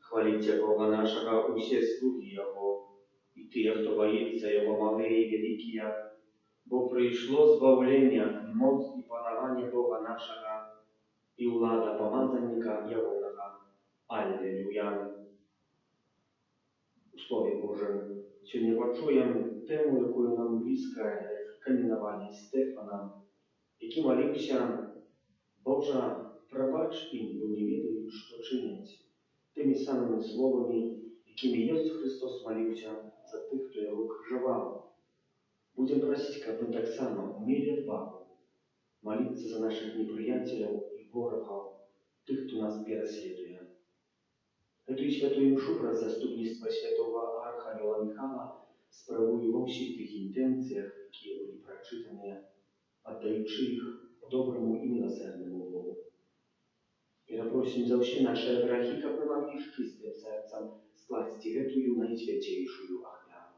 Хваліться Бога нашого усе слуги Його, і ті, хто боїться Його малые і великі, бо прийшло збавлення, моць і панування Бога нашого, і влада помазанника Його. Аллилуйя. У Слові Божому сьогодні почуємо тему, якою нам близька, камінування Стефана, який молився: Боже, пробач їм, бо не ведають, що чинять. Тими самими словами, якими Ісус Христос молився за тих, хто Його крижував. Будемо просити, щоб ми так само мали відвагу молитися за наших неприятелів і ворогів, тих, хто нас переслідує. Эту святую мшу про заступництво святого Архангела Михайла справую во всіх тих інтенціях, які були прочитані, віддаючи їх доброму і милосердному Богу. И напросим за все наши грехи, как мы могли с чистым сердцем скласть эту наисвятейшую оферу.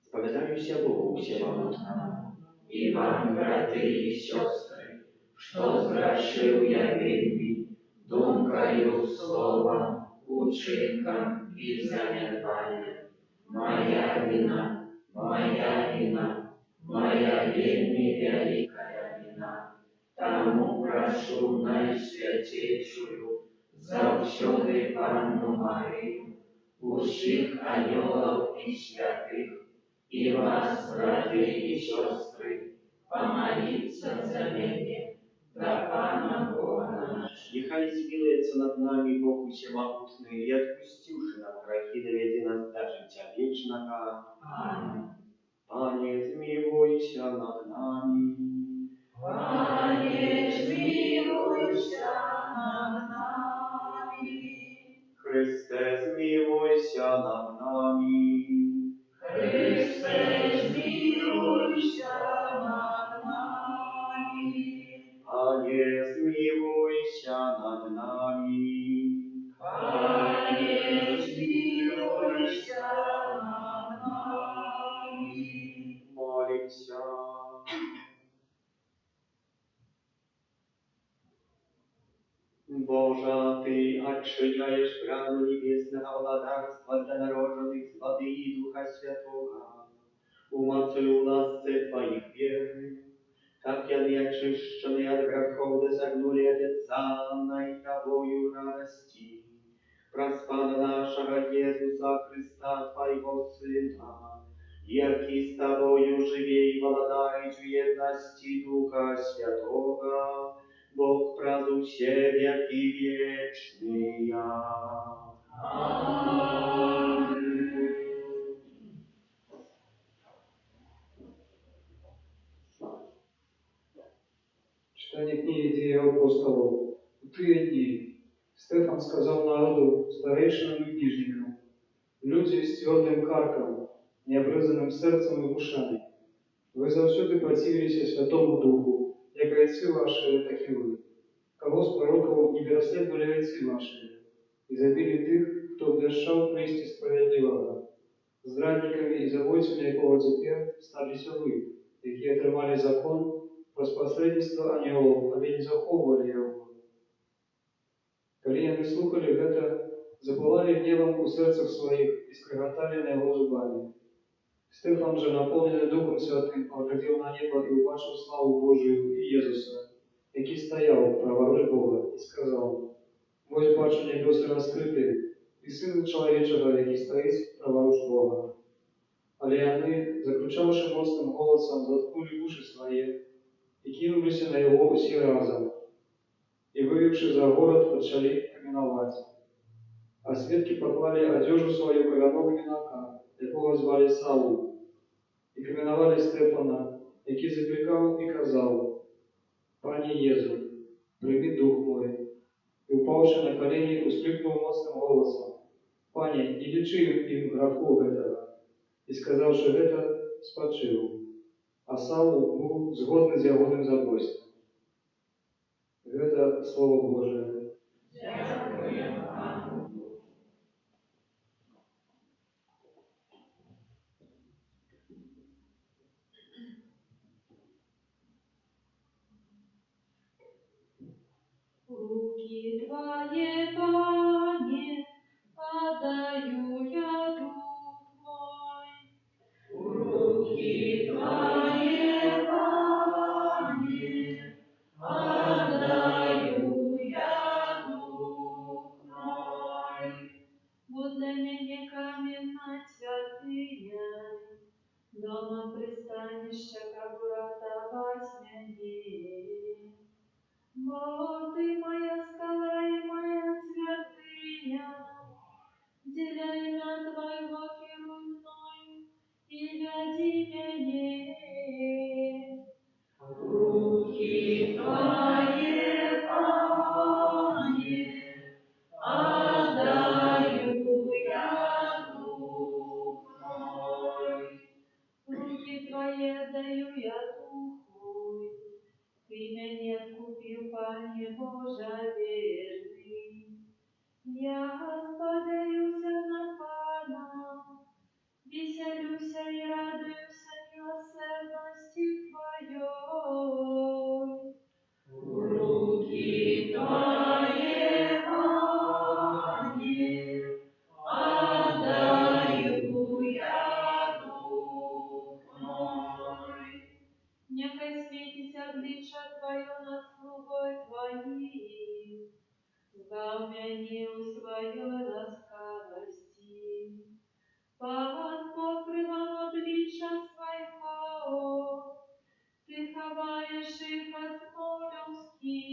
Споведаюся Богу всемогутному, и вам, браты и сестры, что сгрешил я вельми, думкою, словом, учинком и занятанием. Моя вина, моя вельми великая вина. Тому прошу найсвятейшую, завсюди Панну Марію, усіх ангелов і святих, і вас, брати і сестри, помолиться за мене, до Пана Бога нашого. Нехай змилуется над нами Бог всемогутный, и отпустивший нам грехи, доведи нас до життя вечного. Аминь. Пане, змилуйся над нами. Пане, змилуйся над нами. Христе, змилуйся над нами. Христе, змилуйся над нами. Пане, змилуйся над нами. Пане, змилуйся над нами. Молимся. Боже, Ты отчиняешь брану небесного владарства для народженных с воды и Духа Святого. Умацуй ласце Твоих верных, как яны очищенные от грехов досягнули обетованной Тобою радости. Проспана нашего Иисуса Христа, Твоего Сына, яки с Тобою живей владарить в едности Духа Святого, Бог правду все веки вечные. Читание книги Деяний апостолов. В те дни Стефан сказал народу, старейшинам и книжникам: «Люди с твердым карком, необрезанным сердцем и ушами, вы завсёды противились Святому Духу, як и отцы ваши, так и вы. Кого с пророков не расследовали отцы ваши, и забили тых, кто вдержал прести справедливого. Зрадниками и забойцами якого теперь стались вы, які отримали закон про посредництво анgelов, але не заховували его. Коли они слухали это, запылали гневом у сердцах своих и скреготали на его зубами. Стефан же, наполненный Духом Святым, поглядел на небо и убачил славу Божию и Иисуса, який стоял праворуч Бога, и сказал: «Ось бачу небеса раскрыты, и Сын Человечего, який стоит праворуч Бога». Але они, закричавши мощным голосом, заткнули уши свои и кинулись на его все разом, и, вывивши за город, начали каменовать. А свідки поклали одежу свою коло ног юнака, якого звали Саул, і каменували Стефана, який закликав і казав: «Пане Єзу, прийми дух мой». І, упавши на колени, ускликнув моцним голосом: «Пане, не лічи им греху этого». І, сказавши это, спочив. А Саул був згодний з ягоним забойством. Это Слово Божие. Руки Твои, Пане, отдаю я дух мой. Руки Твои, Пане, отдаю я дух мой. Вот для меня каменная святыня, дома пристанища, как врата осмяни. Бог, Ты моя скала и моя святыня, деля имя Твоего херуй мною и веди меня. Руки Твои, Пане, отдаю я дух мой. Руки Твои отдаю я дух мой. Ты меня купил, Пане Боже верный. Я сподаюся на Пана, веселюся и радуюся милосердности Твоей. Руки Твои, Пане, отдаю я дух мой. Нехай светится обличье Твое над слугой Твоим, збав мені у своей ласкавости. Под покрывом обличья Своего Ты ховаешь их от смолюских.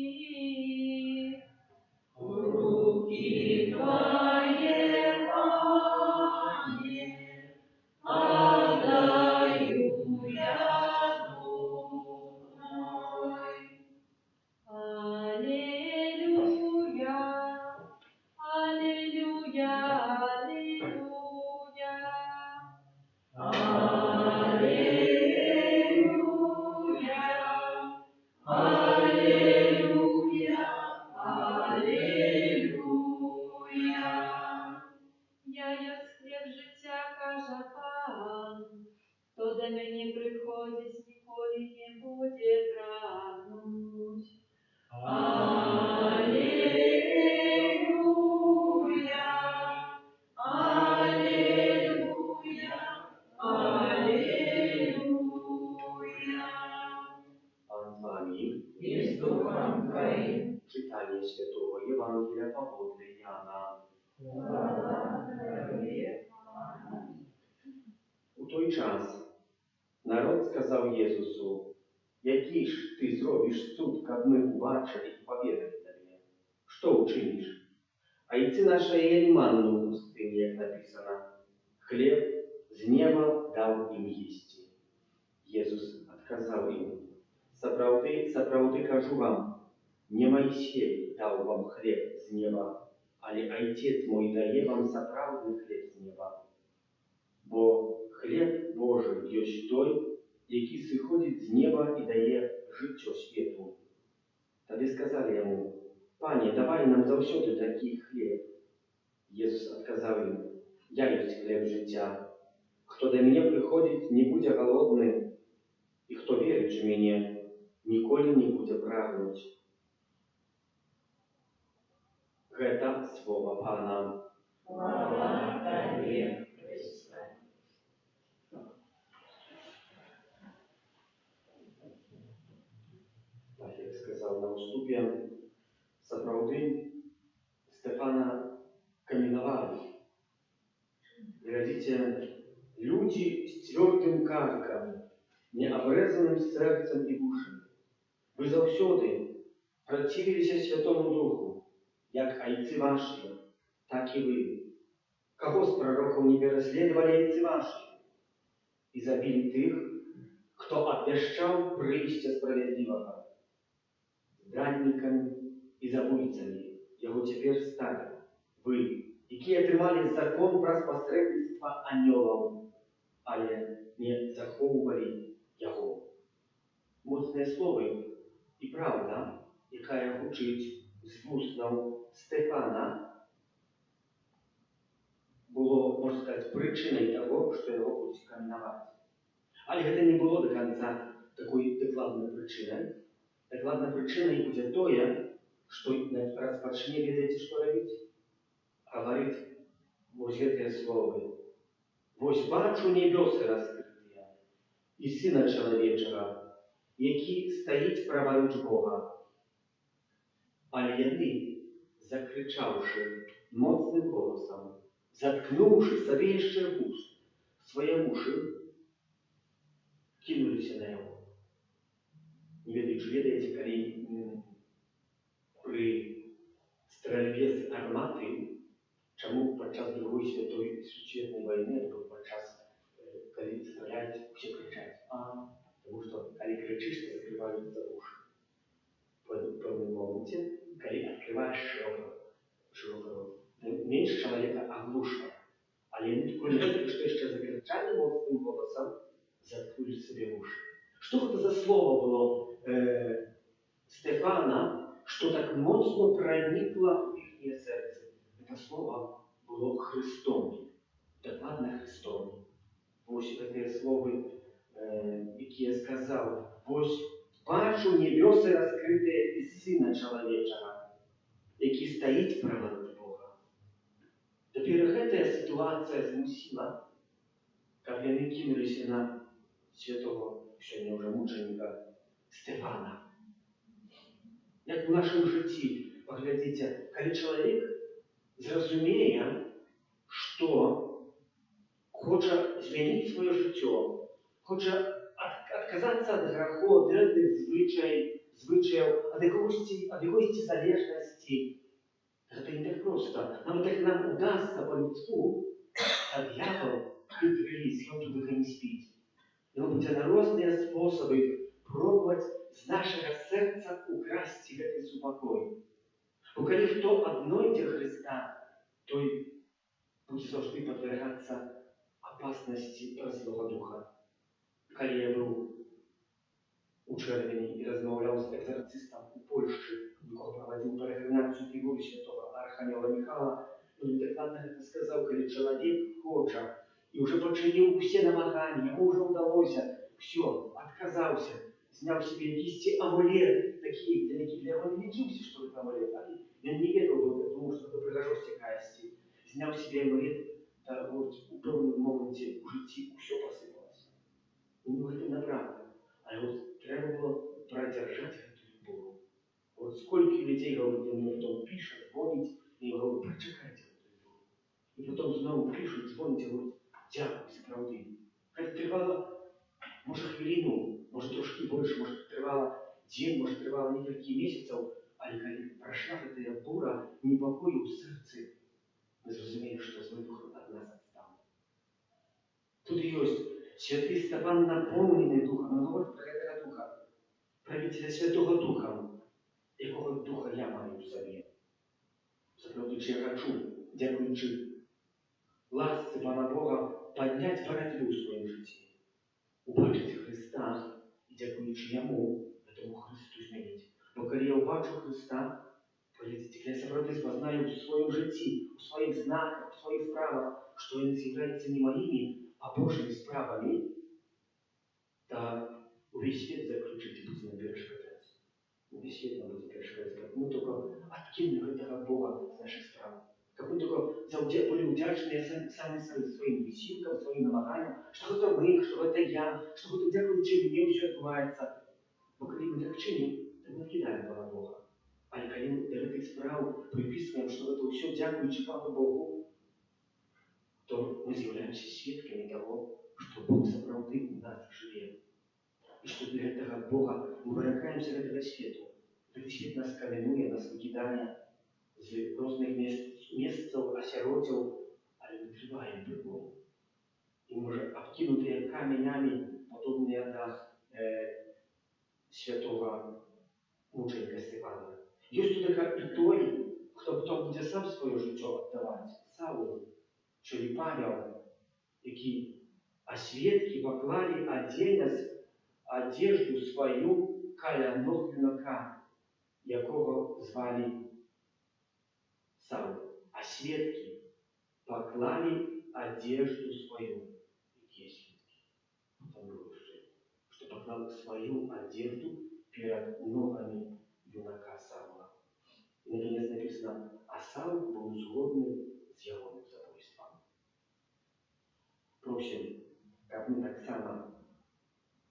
Руки Твои, Пане, отдаю я дух мой. Аллилуйя, аллилуйя, аллилуйя. Аллилуйя, аллилуйя, аллилуйя. Я єсть хліб життя, каже Пан, хто до мене приходить, ніколи не буде прагнуть. Аллилуйя, аллилуйя, аллилуйя. Pan z Wami. И с Духом Твоим. Czytanie Świętego Ewangelia według Jana. U той час народ сказав Єзусу: Які ж ти зробиш суд, каб ми убачили і повірили тобі? Що учиниш? А йти наша ели манну в пустыне, як написано, хлеб з неба дав їм їсти. Єсус отказав їм, сапраўды кажу вам, не Моисей дав вам хлеб з неба, але Отец мой дає вам сапраўдны хлеб з неба. Бо хлеб Божий ёсць той, які сыходзіць з неба і дае жыццё свету. Тады сказали яму, Пане, давай нам заўсёды такі хлеб. Jesús odkazał im, ja jest chleb życia. Kto do mnie przychodzi, nie będzie głodny. I kto wierzy w mnie, nigdy nie będzie pragnąć. Это słowa Pana. Chwała Tobie, Chryste. Tak jak сказал na уступе, сапраўды Стефана каменавалі. Глядзіце, люди з цвёрдым каркам, неабрэзаным сэрцам і вушамі. Вы заўсёды процивилися Святому Духу, як айцы ваши, так і вы. Кого з пророков не переследовали айцы ваши? І забили тых, хто обвяшчаў прыйсце справядлівага. Здраднікамі і забойцамі яго цяпер сталі. Вы, якія атрымалі закон праз пасрэдніцтва анёлаў, але не захоўвалі яго. Моцныя словы і праўда, якая гучыць з вуснаў Стефана, было, можна сказаць, прычынай таго, што яго будуць каменаваць. Але гэта не было до конца такой дакладнай прычынай. Дакладнай прычынай будзе тое, што распачне, ведаеце, што рабіць? Гаварыць вось гэтыя словы. Вось бачу небёсы раскрытыя і Сына Чалавечага, які стаіць праваруч Бога. Але яны, закрычаўшы моцным голасам, заткнуўшы сабе яшчэ вуст, свае вушы, кинуліся на яго. Не ведаючы, ведаеце, калі пры стральбе з арматы, чаму падчас Другой святой сусветнай вайны, або падчас, калі страляць, усе крычаць? Таму што, калі крычыш, то закрываюцца вушы. В пэўным моменце, калі адкрываеш шырока, менш чалавека аглушва. Але яны толькі ведаюць, што яшчэ закрычалі моцным голасам, заткнули себе уши. Что это за слово было Стефана, что так моцно проникло в их сердце? Это слово было Христом, докладно Христом. Вось гэтыя словы, якія сказал, вось бачу небёсы раскрытыя і Сына Чалавечага, які стаіць праваруч Бога. Цяпер гэтая сітуацыя змусіла, каб яны кінуліся на святого, сёння ўжо мучаніка Стефана. Як у нашым жыцці, паглядзіце, калі чалавек зразумее, што хоча змяніць сваё жыццё, хоча адказацца ад граху, ад дрэнных звычаяў, ад якойсьці залежнасці. Гэта не так проста. Нават як нам удасца па-людску, а д'явол хитрый, ён туды не спіць. Ён будзе на розныя спосабы пробаваць з нашага сэрца украсці гэты супакой. Бо калі хто аднойдзе Хрыста, той будзе заўжды падвяргацца апаснасці праз Злога Духа. Калі я быў у чэрвені і размаўляў з экзарцыстам у Польшчы, якога правадзіў пэрэгрынацыю фігуры святого архангела Міхала, ён дакладна гэта сказаў, калі чалавек хоча, і ўжо пачыніў усе намаганні, яму ўжо ўдалося, все, адказаўся, зняў себе якісьці амулет, такі, які для яго не лічыўся, што гэта амулет, але ён не ведаў, тому што гэта прыгажосць якаясьці. Зняў себе амулет, у пэўным моменце у жыцці ўсё пасыпалася. Ну, гэта направда. Але трэба было прадзяржаць гэту любоў. Сколькі людзей, говорит, мне потом пішат, звоніць, і я говорю, прачакайце гэту любоў. І потом зноwu пішуць, звоніць, і говорить, дзякуй, сапраўды. Гэта трывала Може хвилину, може трошки більше, може тривала день, може тривала кілька місяців, але коли пройшла ця бура непокою в серці, ми зрозуміли, що злий дух від нас відстав. Тут є святий Стефан наповнений Духом, він говорить про цього Духа, правителя Святого Духа, якого Духа я маю в собі. Заправдуючи, я хочу, дякуючи ласці Пана Бога, підняти боротьбу в своєму житті. Убачити Христа і, дякуючи Йому, тому Христу змінити. Бо коли я убачу Христа, коли я справді познаю в своєму житті, у своїх знаках, у своїх справах, що Він з'являється не моїми, а Божими справами, то увесь світ заключить і буде перешкодити. Увесь світ нам буде перешкодити. Як ми тільки откинули этого Бога з наших справ. Как мы только были вдячны сами своим висилкам, своим намаганиям, что это мы, что это я, что это дякуючи мне все відбувається. Бо коли ми так чинимо, то ми вкидаємо Пана Бога. А коли ми до цих справ приписуємо, що це все дякуючи Пану Богу, то ми з'являємося свідками того, що Бог справді у нас живе. І що для этого Бога ми виракаємося від цього світу. Цей світ нас каменує, нас викидає з різних месяцев осиротел, але мы триваем при Богу. И может обкинутые каменями, подобные на святого мученика Стефана. Есть только и той, кто потом будет сам свое життя отдавать. Савл, czyli Павел, які освідки поклали одежду свою каля ног юнака, якого звали Савл. А свідки поклали одежду свою. Какие свідки? Там говорит, что поклал свою одежду перед ногами юнака Савла. И наконец написано, а Савл был згодный с его забойством. Просим, как мы так само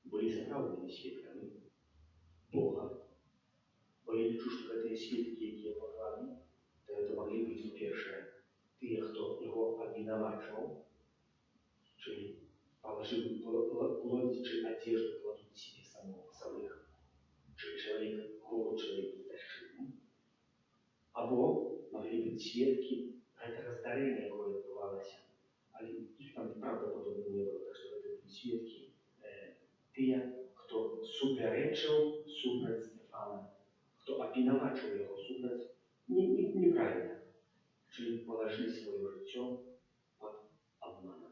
были заправлены свідками Бога, бо я лічу, що ці свідки, які поклали, то это могли быть, по-перше, те, кто его обвинувачивал, czyli положил плоть, одежду кладут себе самих, czyli человек голод, человек беззащитный. Або могли быть свідки этого раздарения, которое відбувалося, але їх там правдоподобно не було, так що це були свідки те, хто суперечив супроть Стефана, хто обвинувачив його супроть неправильно. Czyli положили свое життя под обманом.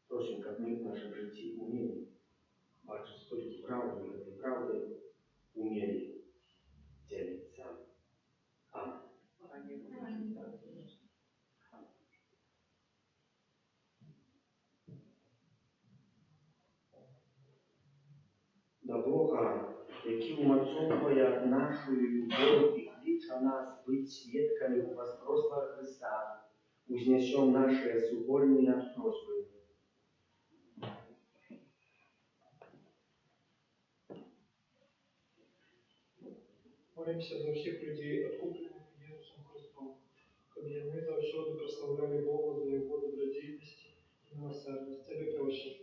Просим, как мы в нашем житті умели бачить только правду, и этой правдой умели делиться. Аминь. До Бога, який умацовує нашу любов і кличе нас бути свідками у воскресного Христа, узнесем наши супольные просьбы. Молимся за всіх людей, откуплених Ісусом Христом, щоб вони завжди прославляли Бога за Його добродійність і милосердність. Тебе просим.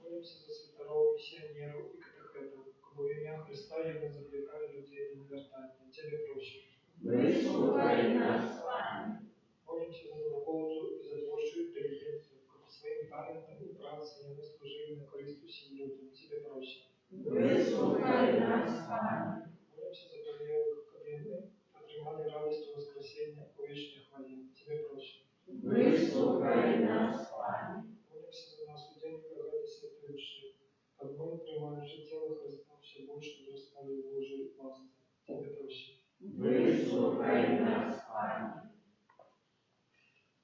Молимся за святоров, миссионеров и катехетов, кого ім'я Христа явно закликає людей до навертання. Тебе просим. Молимся за науковцю і за творчу інтелігенцію, щоб своїм талентом і працею вони служили на користь усім людям. Тебе просим. Молимся за помиловых, щоб вони отримали радість воскресіння у вічній хвалі. Тебе просим. Молимся за нас, удельников этой святыйшей, как мы, принимаем житие Христа, все больше возрастали в Божьей ласке. Тебе просим.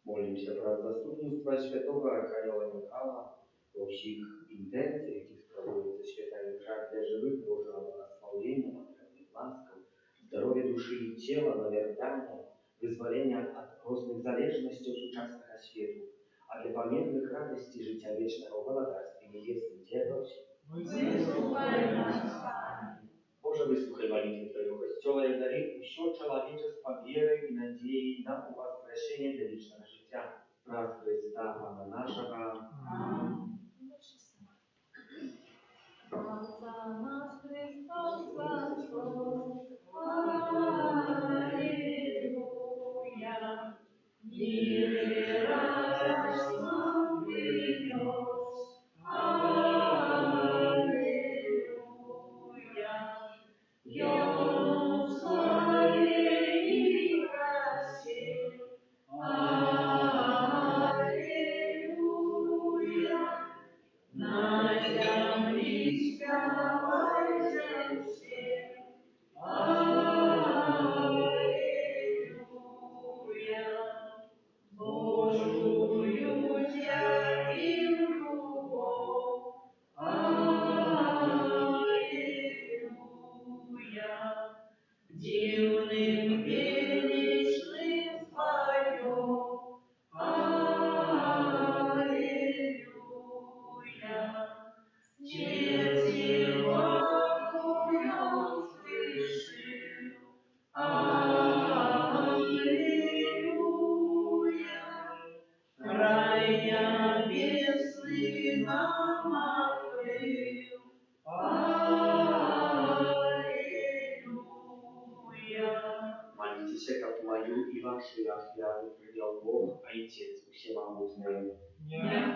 Молимся про заступництво святого Архангела Михаила во всех интенциях, які проводится святая душа для живых Божьего благословения, материальных ласков, здоровья души и тела, навертания, вызволения от разных залежностей сучасного свету, а для померных радостей життя вечного благодарствия небесным Тебе просим. Боже, выслухай молитвы Твоего Костела и дари все человечество верой и надеей на воскрешение для вечного життя. Раз Христа, Пана нашего.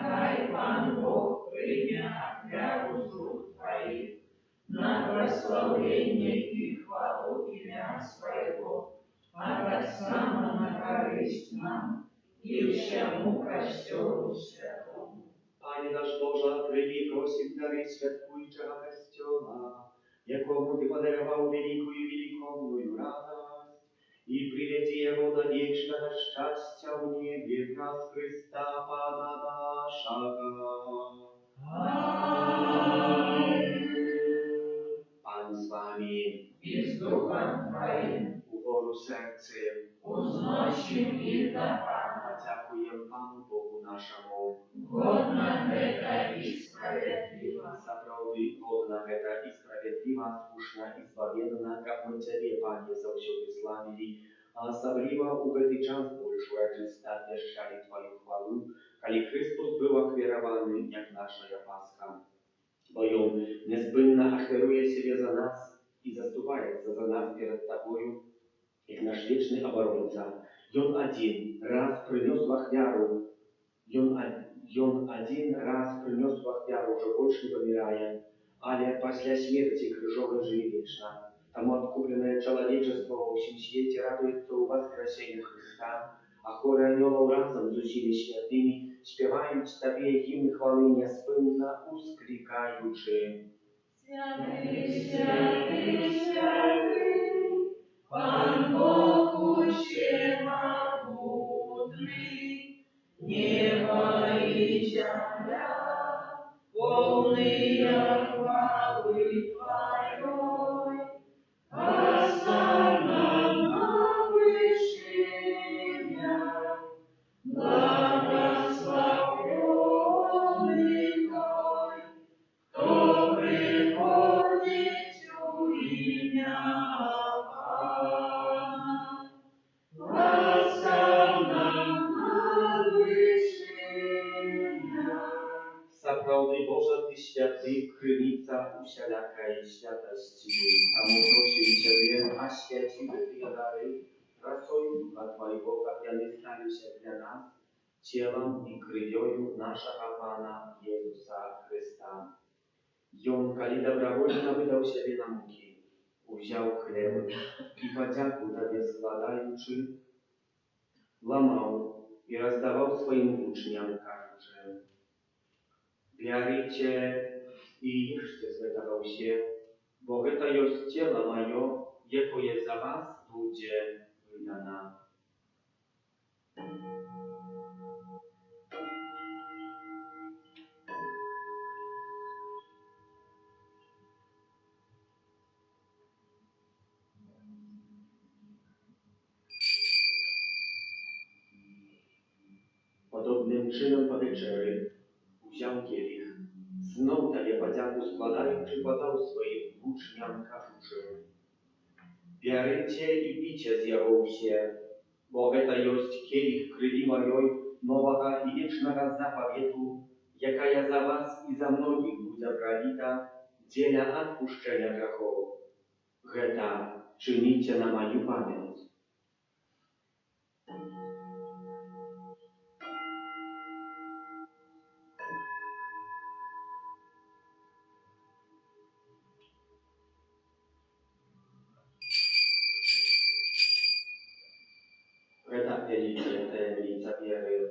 Нехай Пан Бог прийме офяру з рук Твоїх на прославлення і хвалу ім'я Своєго, а так само на користь нам і всьому костюлу святому. Panie nasz Boże, przyjmij prosim dary świadkujczego Kościoła, jakomu Ty podarował wielką i wielką radość i приведи его до вечного счастья в небе przez Chrysta Pana naszego. Pan z Wami, І з Духом Твоїм uworu sercem, узносим їх до Пана. Dziękuję Panu Bogu naszemu. Годно это и справедливо. Naprawdę godna это i sprawiedliwa, słuszna i zbawienna, jak my Ciebie, Panie, zawsze wysławili, a особливо w ten czas больше czysta wieszczali Twoją chwałę, kiedy Chrystus był ofiarowany jak nasza Paska. Bo ją niezbędna ofiaruje siebie za nas i zastępując za nas przed Tobою, jak nasz wieczny obrońca. On один раз принес офяру, он один раз принес офяру, уже больше не помирая, але после смерти крыжовой жили вечно. Тому откупленное человечество во всем свете радуется у воскресения Христа, а хоры анелов разом с усилий святыми спевают Тебе гимн хвалы неспынно ускликаючи. Святый, святый, святый, Пан Бог всемогутный, небо и земля, полные хвалы Твоей, оставь нам на вышине, благословенный Той, кто приходит у имя Пана, оставь нам на вышине. Zaprawdę Boże, Ty święty, krynica usiadakaj świętości. A my prosimy Ciebie, a święciły Ty dary, racoj Ducha Twojego, aby stali się dla nas ciałem i krwią naszego Pana Jezusa Chrysta. I On, kiedy dobrowolnie wydał siebie na muki, wziął chleb i podzięku Tobie składający, łamał i rozdawał swoim uczniom każdy. Bierzcie i jedzcie, zdawał się, bo to jest ciało moje, jakie za was będzie wydane. Podobnym czynem po wieczery wziął kielich. Znów Tobie podzięku składając, podał swoim uczniom każuczy. Bierzcie i picie z jego się, bo to jest kielich krwi mojej, nowego i wiecznego zapawietu, jaka ja za was i za mnogich będzie prolita, dla odpuszczenia grzechów. Geta czynicie na moją pamięć. Geta wielicie tajemnica wiary.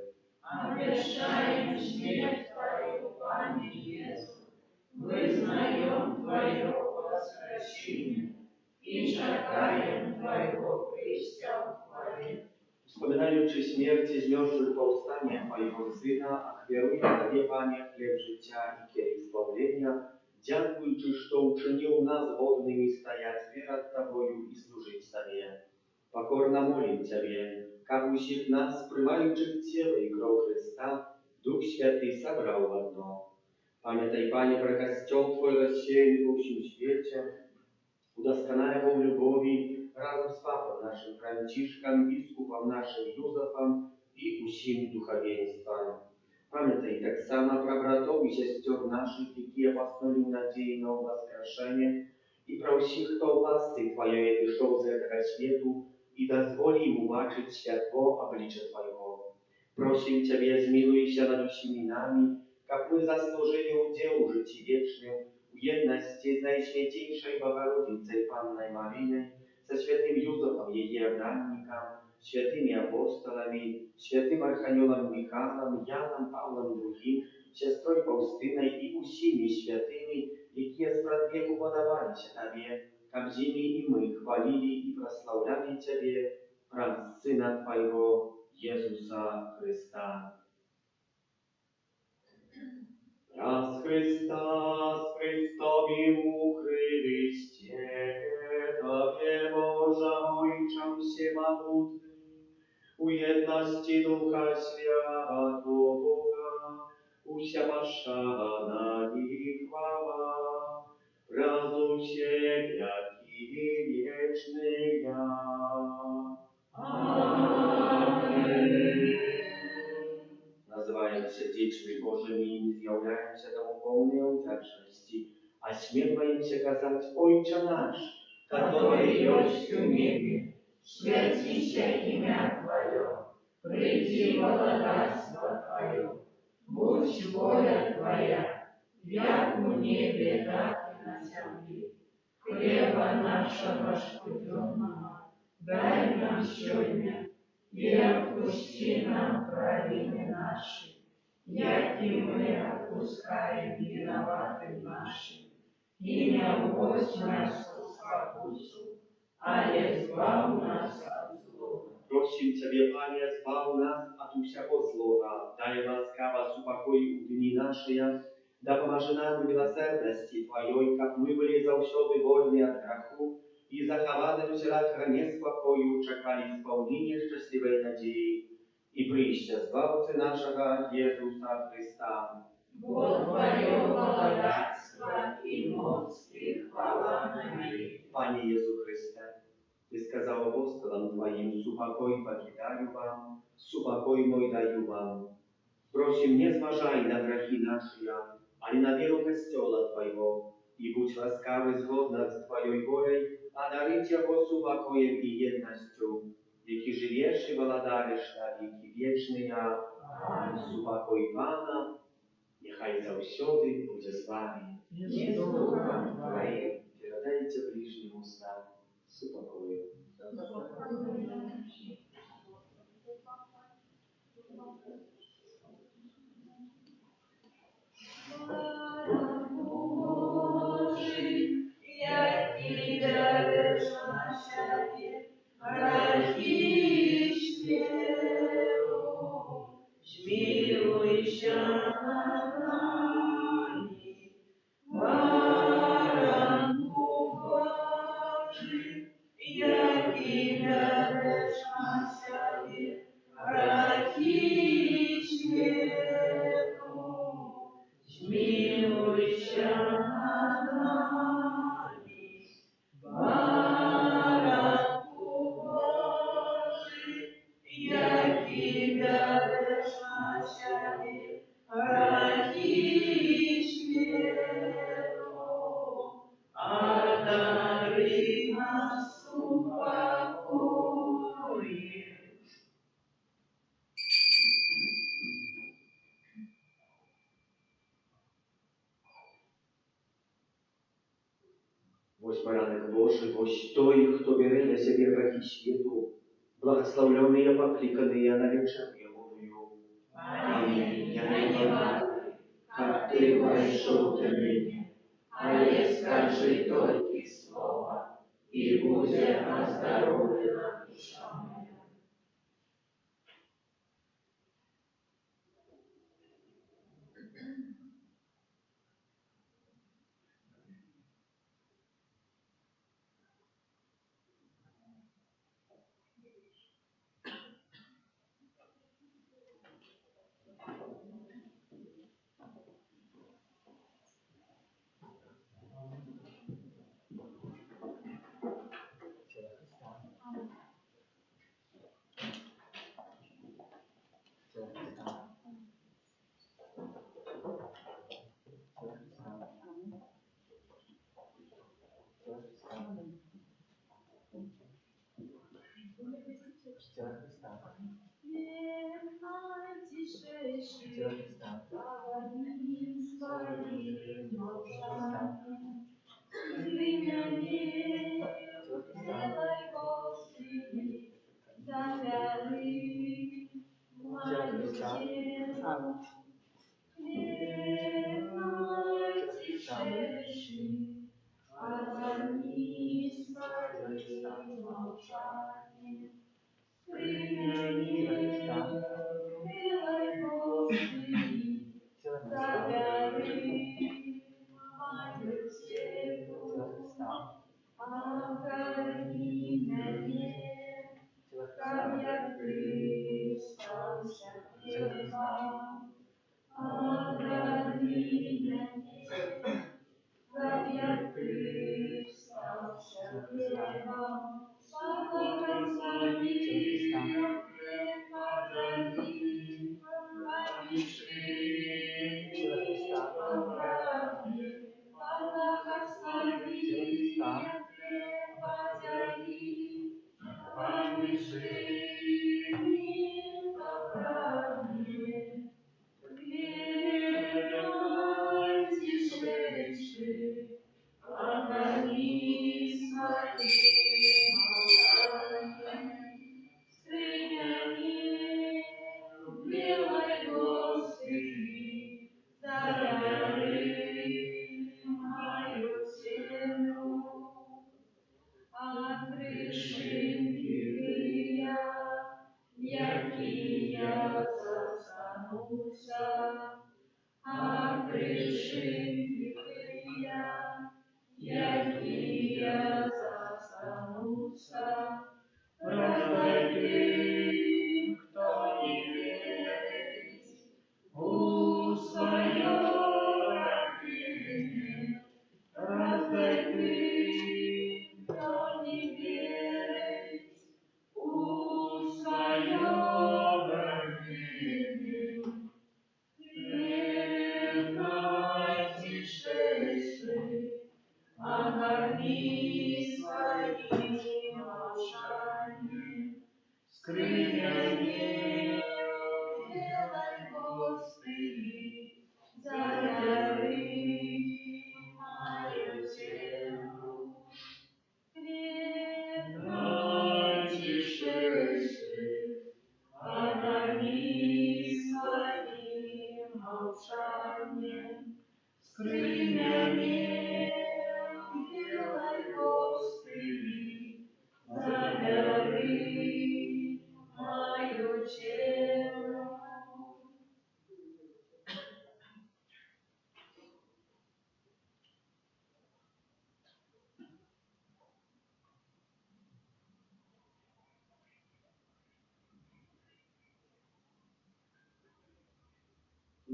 Обещаем смерть Твою, Пане Иисус, вызнаем Твое воскресение и чекаем Твоего прийścia в хвале. Wspominając śmierci zniosłych powstanie Twojego Syna, a chwieruję Tobie, Panie, chleb życia i kielich zbawienia, dziękuj Ci, że uczynił nas wodnymi stajać przed Tobою i służyć Tobie. Покорно молим Ciebie, kabuś ich nas, приймаючи ciało i krов Христа, Duch Święty zabrał w одно. Pamiętaj, Panie, про Kościół Twój rozsiejny po всем świecie, udoskonalał w любови razem z Papą naszym Franciszkiem, biskupem naszym Józefem i усім duchowieństwem. Pamiętaj tak samo про братов i sióstr naszych, які поснули надію на воскрешение, i про всіх, хто власти Твоєї пішов з этого світу, i dozwoli im ubaczyć światło oblicze Twojego. Просим Ciebie, zmiluj się nad всіми nami, как мы заслужили удел życi wiecznym, u jedności z Najświętейшей Bogorодицей Panной Maryjnej, ze świętym Józefem, jej rannikam, świętymi apostolami, świętym Archaniołem Michałem, Janem Pawłem II, siostrą Faustynej i усіми świętymi, jakie sprzed wieku podawali się Tobie, как z nimi i my chwalili i proslawляли Ciebie, praw Syna Twojego, Jezusa Chrysta. Raz Chrysta z Chrystowi u Chryście, Tobie Boża Ojczem się mogutny, u jedności Ducha Światłego, usia Waszana i chwała, razu się jaki wieczny ja. Nazywając się dziećmi Bożymi, zjawiają się temu pełnej wdzięczności, a śmiewają się kazać Ojcze nasz, который есть в небе, святи się имя Твое, приди благодатство Твое, будь воля Твоя, як у небе, так и на земле. Хлеба нашего щоденного дай нам сегодня, и отпусти нам провины наши, як и мы отпускаем виноватым нашим. И не вводь нас в искушение, ale zbaw nas od złego. Prosím Ciebie, Panie, zbaw nas od всякого zła, daj łaskawa upokoju dni nasze, да поможи нам в милосердности Твоей, как мы были завсёды вольны от греху и захованы в селах хране спокою, чекали исполнения счастливой надеи и прища Збавцы нашего Иисуса Христа. Бо Твое благодатство и моц и хвала на веки. Panie Jezu Chryste, Ty сказал апостолам Твоим, «Супокой покидаю вам, супокой мой даю вам». Просим, не зważaj на грехи наши, ale na wielu Kościoła Twojego i bądź łaskawy zgodna z Twojej wolą, a daryć Jego subakojem i jednością, jaki żyjesz i władarisz na wieki wieczne, supokój Pana, niechaj zawsiody będzie z Wami. I z duchem Twoim. Передайте ближнему устам супокою. Божий, який дариш на щастя, радість веру, змилуйся над нами. Баранку Божий, який дариш на щастя, радість веру, змилуйся над нами. Баранку Божий, який дариш на щастя, радість веру, одари нас упокоєм. Ось поранок Божий, ось той, хто бере на себе грехи світу, благословленные, покликанные на вечер Його. Аминь. Я не могу, как ты вошел ко мне, але скажи только слово, и будет оздоровлена душа моя.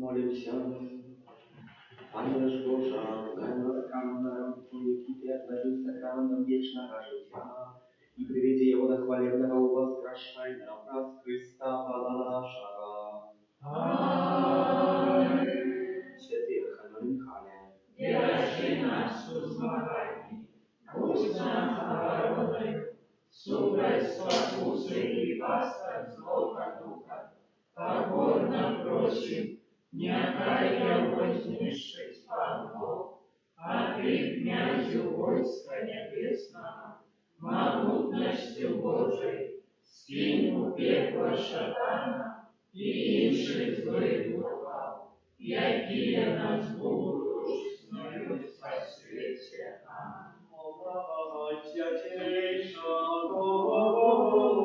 Молимся. Ангел Божа, Ангел сакраментом Твоей кипе, отложи сакраментом вечного жития и приведи его до хвалебного воскрешения в нас Христа Бога нашего. Аминь. Святый Архангел Михаил, Держи нас в змагании, будь нам обороной, супроть спокусы и пастор злого духа, покорно просим, некая вознесшись под Бог, а ты, князю войска небесного, могутностью Божией, скинь у пекла шатана и инших злых духов, якие нас будут снуют по свете. Аминь. Святейшего Богословия,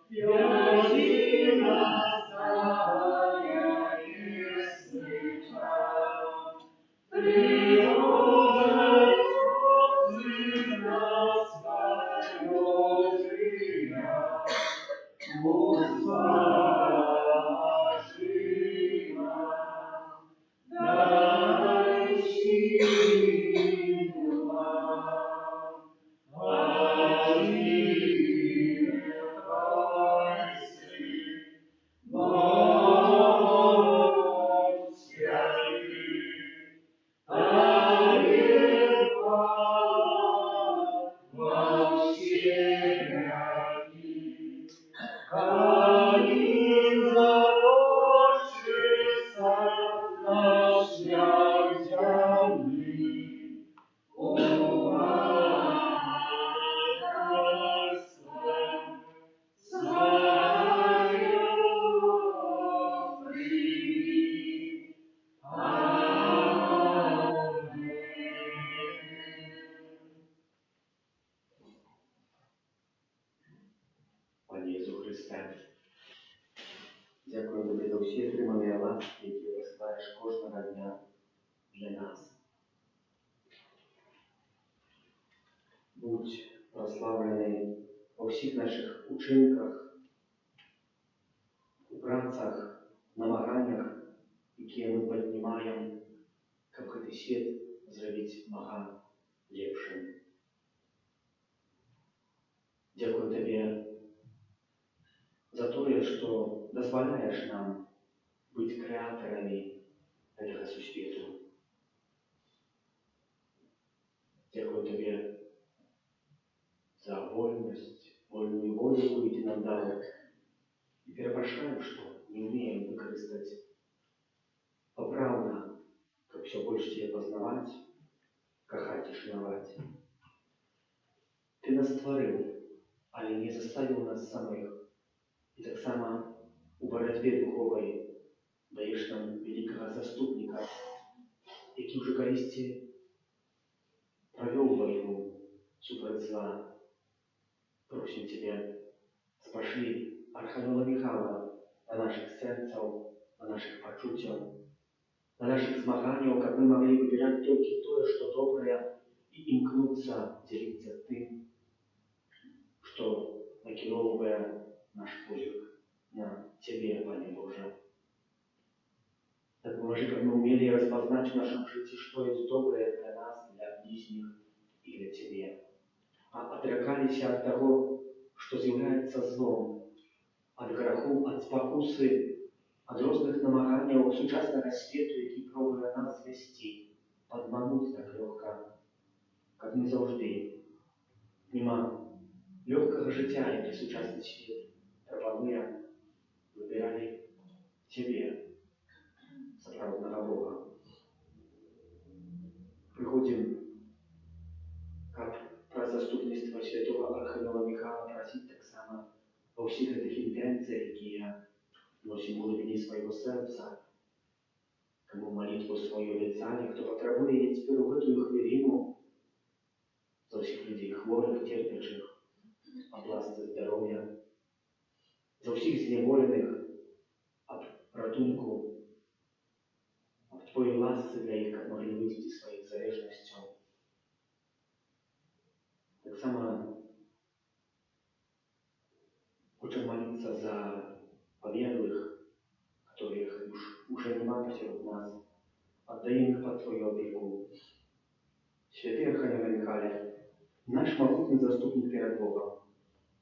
яви нас Твоя несмыта. Приложи Сына Своего жия, услажи нас, дай силу нам, оживляйся, для нас. Будь прославлений во всіх наших учинках, у працах, намаганнях, які ми піднімаємо, каб гэты свет зрабіць мага лепшым. Дзякую Табе за тое, што дазваляеш нам быць крэатарамі гэтага сусвету. Дзякую Табе за вольнасць, вольную волю, якую Ты нам даў. І перапрашаю, што не ўмеем выкарыстаць папраўна, каб усё больш Цябе пазнаваць, кахаць і шанаваць. Ты нас стварыў, але не заставіў нас самых. І таксама у барацьбе духовай даеш нам великага заступніка, які ўжо калісьці правёў вайну супраць зла. Просім Цябе, спашлі архангела Міхала на нашых сэрцаў, на нашых пачуццяў, на нашых змаганняў, каб мы маглі выбіраць толькі тое, што добрае, і імкнуцца дзеліцца тым, што накіроўвае наш позірк на Цябе, Пане Божа. Дапамажы, каб мы ўмелі распазнаць у нашым жыцці, што ёсць добрае для нас, для бліжніх і для Цябе. А адракаліся ад таго, што з'яўляецца злом, ад граху, ад спакусы, ад розных намаганняў сучаснага свету, які пробуе нас звесці, падмануць так лёгка, каб мы заўжды, міма лёгкага жыцця, які сучасны свет прапануе, выбіралі Цябе, сапраўднага Бога. Прыходзім, каб праз заступніцтва святого архангела Міхала прасіць таксама ва ўсіх гэтых інтэнцыях, якія носім у глыбіні свайго сэрца, каму малітву сваю абяцалі, хто патрабуе яе цяпер у гэтую хвіліну, за ўсіх людзей хворых, церпячых, аб ласцы здароўя, за ўсіх зняволеных, аб ратунку, аб Твоей ласцы для іх, каб маглі выйсці з сваіх залежнасцяў. Таксама хочам маліцца за памерлых, которых уже нема посеред нас. Отдаем их под Твою опеку. Святый Архангел Михайле, наш могутный заступник перед Богом,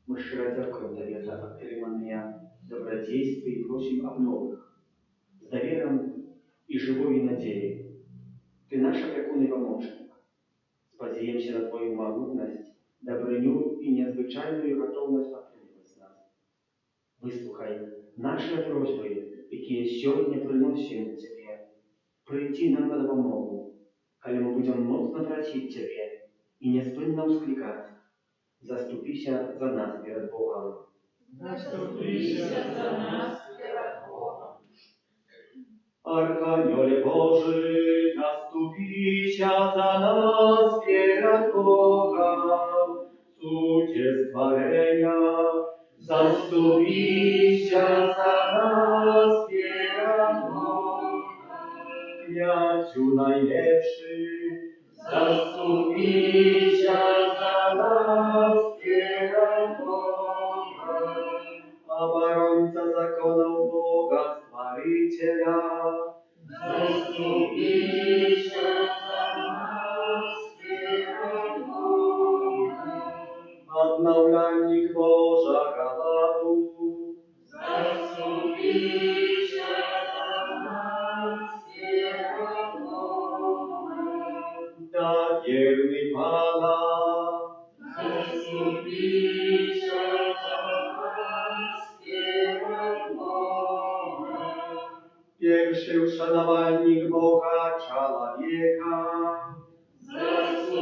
мы щиро дякуем Тебе за отриманные добродействия и просим об новых, с доверием и живой надеей. Ты наш опекун и помощник. Сподеемся на Твою могутность, добрыню и незвычайную готовность подтримывать нас. Выслухай наши просьбы, какие сегодня приносим Тебе. Прийти нам на допомогу, коли мы будем моцно просить Тебе и неспинно ускликать. Заступися за нас перед Богом. Заступися за нас перед Богом. Архангеле Божий, заступися за нас перед Богом. Суте створения, заступися за нас перед Богом. Князю найлепший, заступися за нас перед Богом. Оборонца законов Бога Створителя, Заступися за нас перед Богом. Обновленник Божьего ладу, Заступися за нас перед Богом. да верный Пана, Заступися за нас перед Богом. pierwszy uszanowalnik Boga człowieka,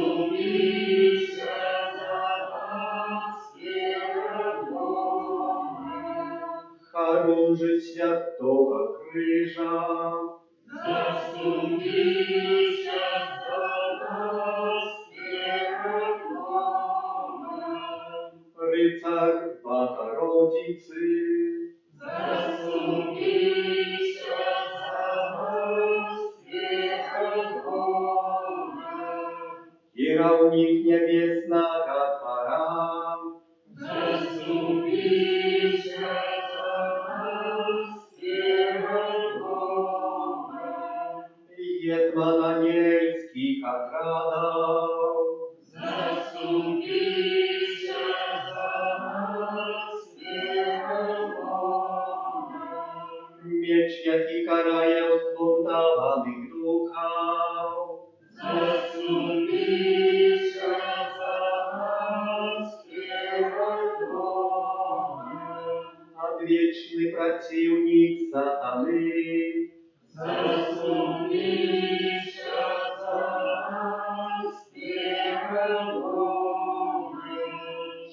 Заступися за нас перед Богом. Харунжи святого крижа, Заступися за нас перед Богом. rycerz Bogorodicy, Заступися за нас перед Богом. Jałnik niebiesnaga Twara, Zastąpicie za nas Boga. Hetman anielski katradał, Zastąpicie za nas Boga. miecz jaki karaje odbuntowanych duchał, Zastąpicie za nas Boga. a wieczny przeciwnik satany, Zastąpicie za nas Boga.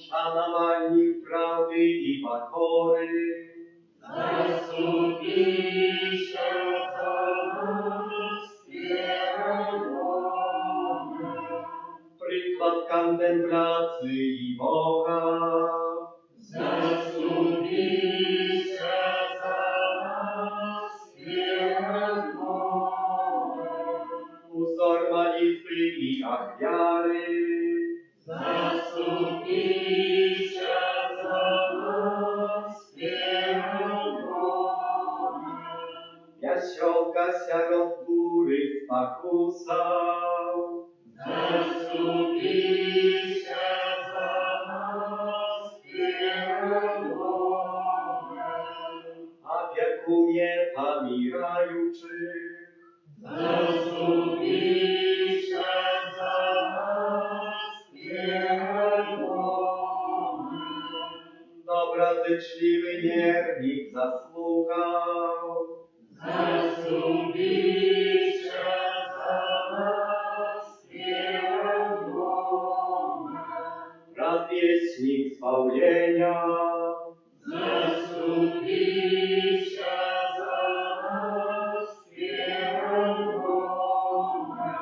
szanowani prawdy i pokory, Zastąpicie za nas Boga. przykład kontemplacji i Boga, Zastąpicie za nas Boga. uzor modlitwy i ofiary, Zastąpicie za nas Boga. jasiołka sierot góry spakusał, Zastąpicie za nas Boga. a piekunie pomirajuczych, Zastąpicie za nas Boga. dobrożyczliwy miernik zasłuchał, Zastąpicie za nas Boga. radwieśnik zbawienia, Zastąpicie za nas Boga.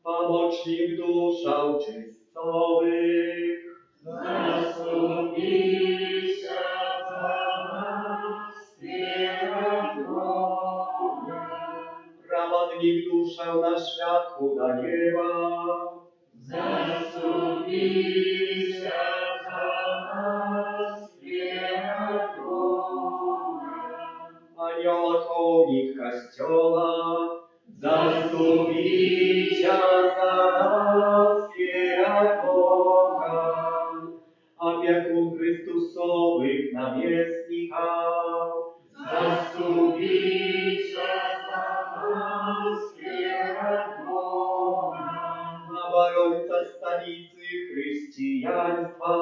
pomocnik duszał czystowych, Zastąpicie za nas Boga. prawodnik duszę na światło do nieba, Zastąpicie za nas Boga. anioła kołnik kościoła, zastąpicie za nas Boga, opiekun Chrystusowych namiestnika, Zastąpicie za nas Boga. obrońca stolicy chrześcijaństwa,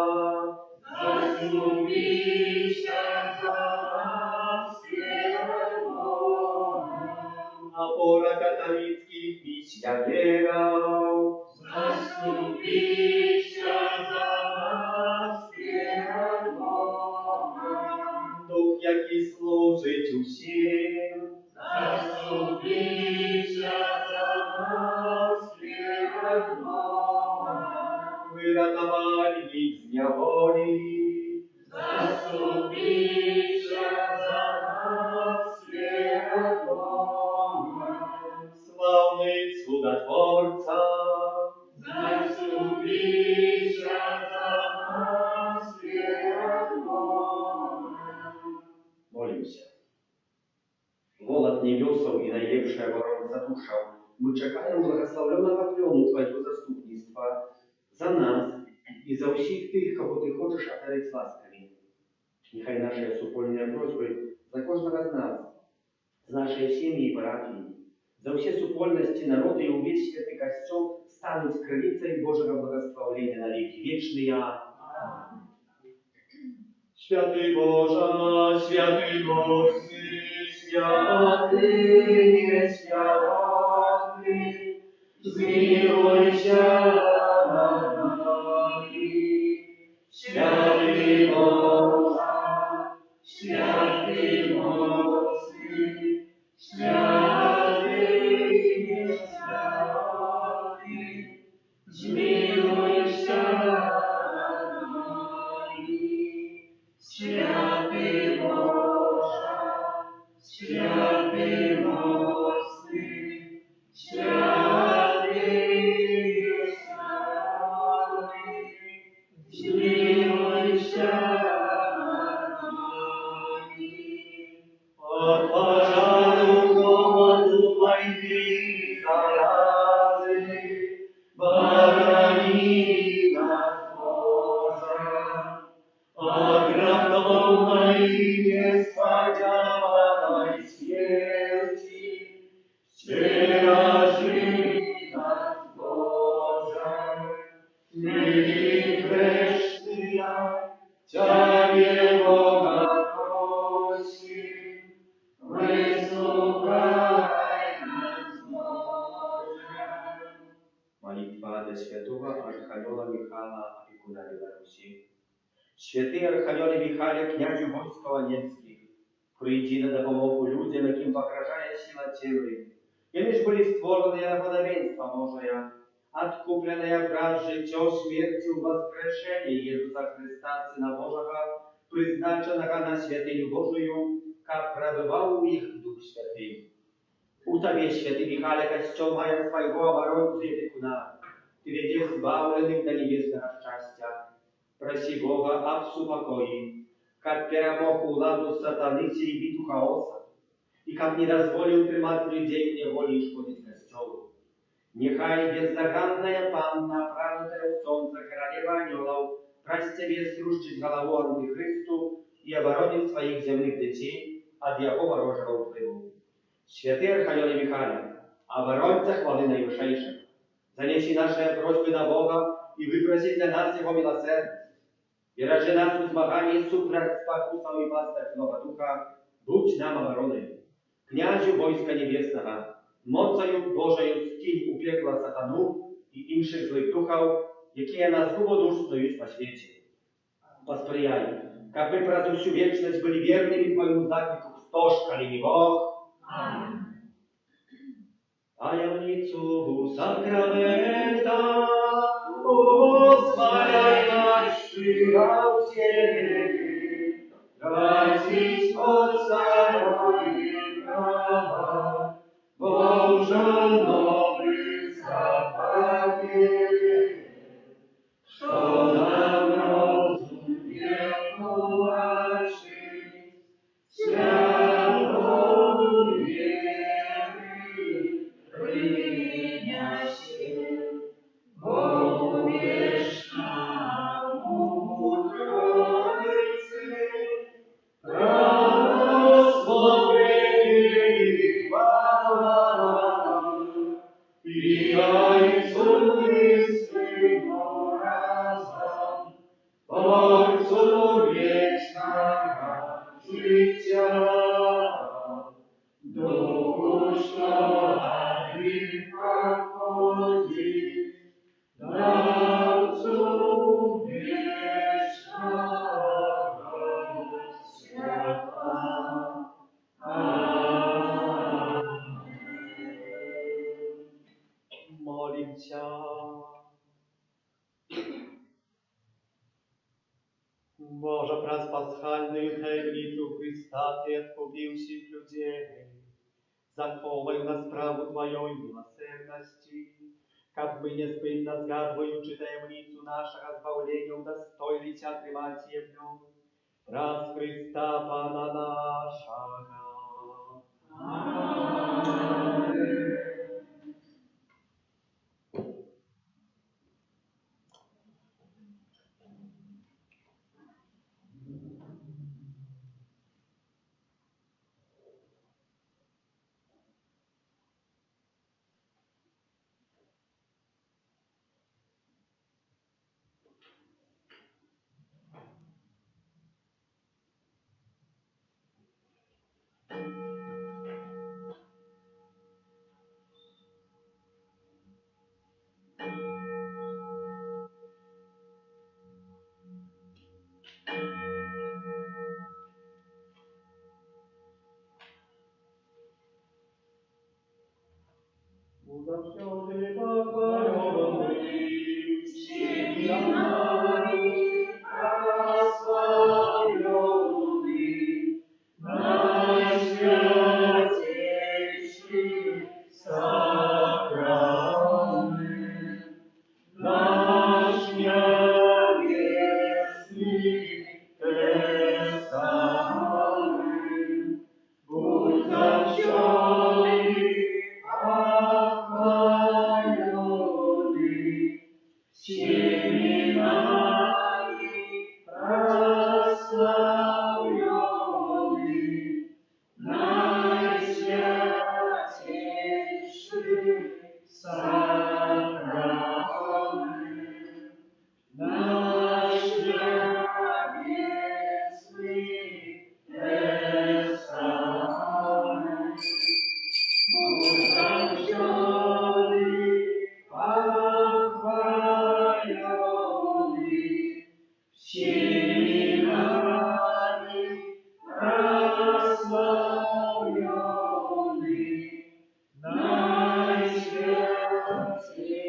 Zastąpicie za nas Boga. opora katolickich misjonierów, Zastąpicie za nas Boga. duch jaki służyć usiem, Zastąpicie za nas Boga. wyratowali z niewoli, Zastąpicie za nas Boga. sławny cudotworca, Zastąpicie za nas Boga. Молимся. Голод небесов и наевшая воронца душа, мы чекаем благословленного плёну Твоего заступництва за нас и за всех тых, кого Ты хочешь одарить ласками. Нехай наши супольные просьбы за каждого из нас, за наши семьи и братья, за все супольности народа и увесь святый костел станут скрывицей Божьего благословения на веки вечные. Święty Boże, święty mocny, święty nieświaty, zmiłuj się nad nami. Święty Boże, święty mocny, święty nieświaty, zmiłuj się nad nami. Święty Boże, święty mocny, войны заразы, борони нас, Боже, от гробной неспоганой смерти, стережи нас, Боже, мы грешные, Тебе, Бога, просим, выслухай нас, Боже. Молитва для святого Архангела Михаила, опекуна Беларуси. Святий Архангеле Михайле, князю войськ Волинських, прийди на допомогу людям, яким погрожає сила темряви. Они ж были створены на подобенство Божие, откупленные брат життя смертью воскрешения Иисуса Христа, Сына Божьего, призначенного на святыню Божию, как пробывал у них Дух Святый. У Тебе, святый Михайле, костел моя своего оборонцу и опекуна, Ты ведь избавленных до небесного счастья. Проси Бога об супокои, как перемог уладу сатаны сей биту хаоса, и как не дозволил тримать людей в неволе и шкодить костелу. Нехай бездоганная Панна, правнутая в солнце королева анgelов, прасть тебе стружить голову антихристу и оборонит своих земных детей от его ворожего впливу. Святый Архангеле Михайле, обороньте хвалы наивышейших, занеси наши просьбы на Бога и выпроси для нас Его милосердие. Бережи нас у змагании супроть спокусов и пастырь злого духа, будь нам обороной. Князю войска небесного, мocою Божою скинь у пекла сатану и інших злых духов, які на згубу душ снують по свете. Посприяй, как мы про всю вечность были верными Твоему завету, стошкали не Бог. Аминь. Таямницу сакрамента, восхваляющий о Тебе, разить от царя права, Боже новых заповедей, что нам разум веку ваших, святому веры принящим, Богу вечному Троице, благословение вам, и Отцу и Сыну разом, Творцу вечного життя, Духу, що один проходить, Отцу вечного святла. Молимся. Боже, праз пасхальную таємницю Христа Ты откупил всех людей, заховай нас праву Твоей милосердности, как мы неспытно згадываючи таємницю нашего збавления, удостоились отрывать ее. Праз Христа Пана нашего. Удовлетворенный, покоренный, всеми нами прославленный, наш святейший сакрамент, наш небесный тестамент, будь зачётный Отце